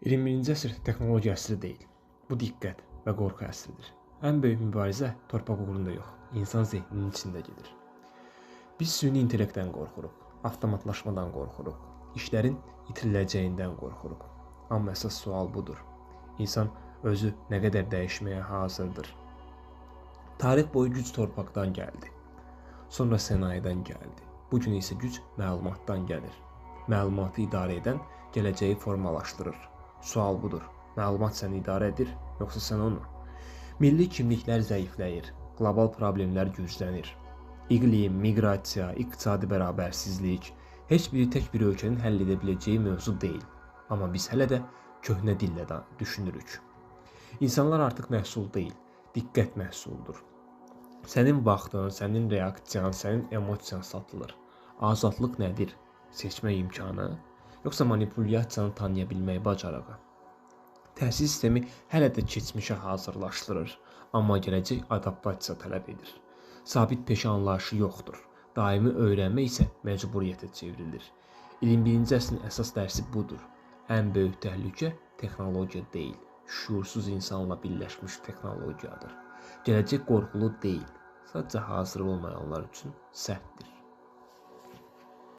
21-ci əsr texnologiya əsri deyil. Bu diqqət və qorxu əsridir. Ən böyük mübarizə torpaq uğrunda yox, insan zehninin içində gedir. Biz süni intellektdən qorxuruq, avtomatlaşmadan qorxuruq, işlərin itiriləcəyindən qorxuruq. Amma əsas sual budur. İnsan özü nə qədər dəyişməyə hazırdır? Tarix boyu güc torpaqdan gəldi. Sonra sənayedən gəldi. Bugün isə güc məlumatdan gəlir. Məlumatı idarə edən gələcəyi formalaşdırır. Sual budur. Məlumat səni idarə edir, yoxsa sən onu? Milli kimliklər zəifləyir, qlobal problemlər güclənir. İqlim, miqrasiya, iqtisadi bərabərsizlik heç biri tək bir ölkənin həll edə biləcəyi mövzu deyil. Amma biz hələ də köhnə dillə düşünürük. İnsanlar artıq məhsul deyil, diqqət məhsuldur. Sənin vaxtın, sənin reaksiyan, sənin emosiyan satılır. Azadlıq nədir? Seçmə imkanı? Yoxsa manipulyasiyanı tanıya bilmək bacarığı? Təhsil sistemi hələ də keçmişə hazırlaşdırır, amma gələcək adaptasiya tələb edir. Sabit peşə anlayışı yoxdur. Daimi öyrənmə isə məcburiyyətə çevrilir. 21-ci əsrin əsas dərsi budur. Ən böyük təhlükə texnologiya deyil, şuursuz insanla birləşmiş texnologiyadır. Gələcək qorxulu deyil, sadəcə hazır olmayanlar üçün sərtdir.